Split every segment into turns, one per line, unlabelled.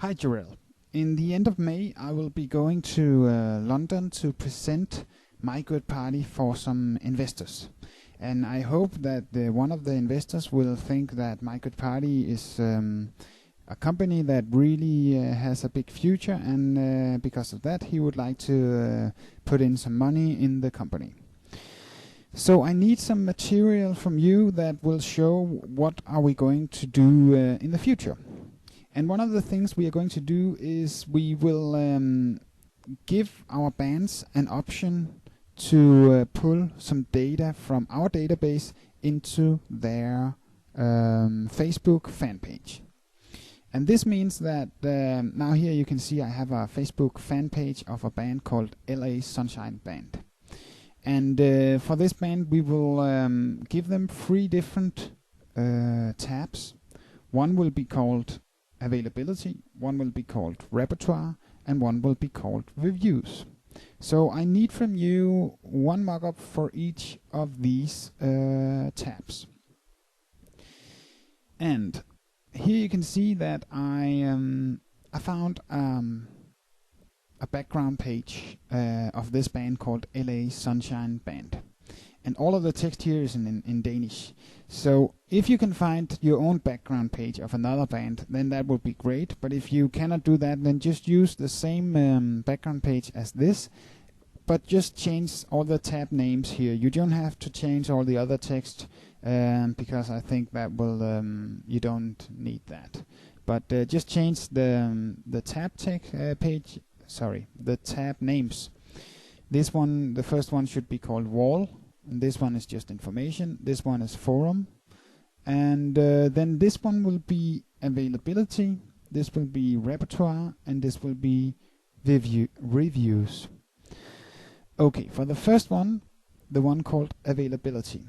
Hi Jarell. In the end of May, I will be going to London to present My Good Party for some investors. And I hope that one of the investors will think that My Good Party is a company that really has a big future, and because of that, he would like to put in some money in the company. So I need some material from you that will show what are we going to do in the future. And one of the things we are going to do is we will give our bands an option to pull some data from our database into their Facebook fan page. And this means that now here you can see I have a Facebook fan page of a band called LA Sunshine Band. And for this band we will give them 3 different tabs. One will be called availability, one will be called repertoire, and one will be called reviews. So I need from you one mockup for each of these tabs. And here you can see that I found a background page of this band called LA Sunshine Band. And all of the text here is in Danish. So if you can find your own background page of another band, then that would be great. But if you cannot do that, then just use the same background page as this, but just change all the tab names here. You don't have to change all the other text because I think that will you don't need that. But just change the tab page. Sorry, the tab names. This one, the first one, should be called wall. And this one is just information, this one is forum, and then this one will be availability, this will be repertoire, and this will be reviews. Okay, for the first one, the one called availability,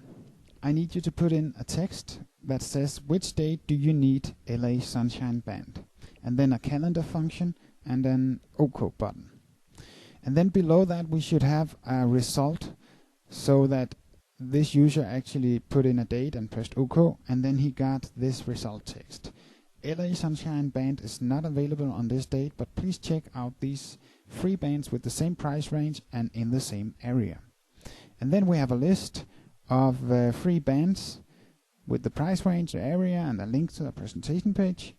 I need you to put in a text that says which date do you need LA Sunshine Band, and then a calendar function, and an OK button. And then below that we should have a result, so that this user actually put in a date and pressed OK, and then he got this result text. LA Sunshine Band is not available on this date, but please check out these 3 bands with the same price range and in the same area. And then we have a list of 3 bands with the price range, the area, and a link to the presentation page.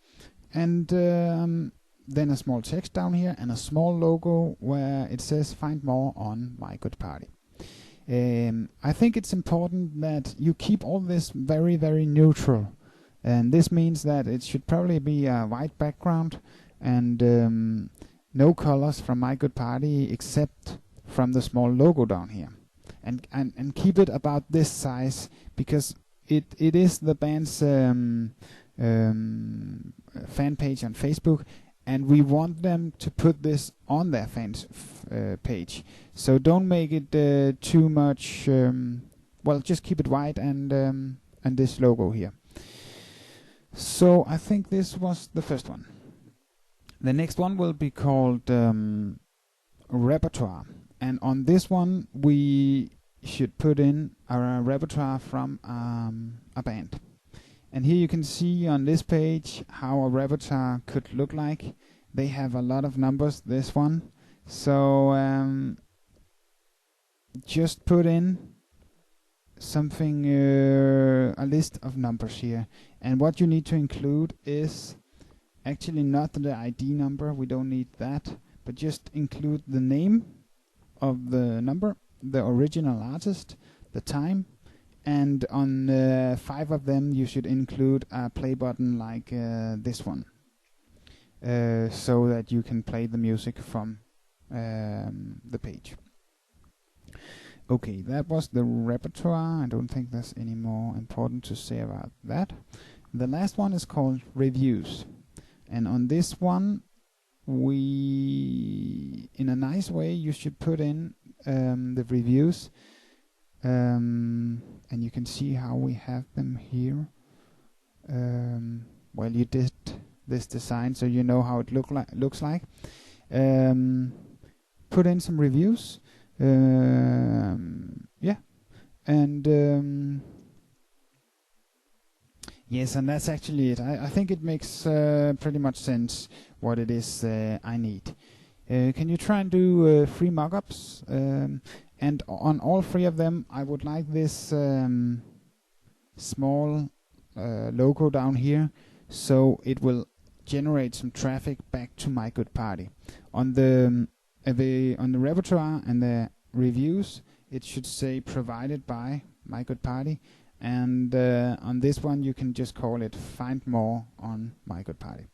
And then a small text down here and a small logo where it says find more on My Good Party. I think it's important that you keep all this very, very neutral, and this means that it should probably be a white background and no colors from My Good Party except from the small logo down here, and keep it about this size, because it is the band's fan page on Facebook, and we want them to put this on their fans page. So don't make it too much. Well, just keep it white and this logo here. So I think this was the first one. The next one will be called repertoire, and on this one we should put in our repertoire from a band. And here you can see on this page how a repertoire could look like. They have a lot of numbers, this one. So just put in something, a list of numbers here. And what you need to include is actually not the ID number, we don't need that, but just include the name of the number, the original artist, the time, and on 5 of them you should include a play button like this one, so that you can play the music from the page. Okay, that was the repertoire. I don't think there's any more important to say about that. The last one is called reviews, and on this one we, in a nice way, you should put in the reviews. And you can see how we have them here. Well, you did this design, so you know how it looks like. Put in some reviews. Yeah, and Yes, and that's actually it. I think it makes pretty much sense what it is I need. Can you try and do free mockups? And on all three of them, I would like this small logo down here, so it will generate some traffic back to My Good Party. On the on the repertoire and the reviews, it should say provided by My Good Party, and on this one you can just call it find more on My Good Party.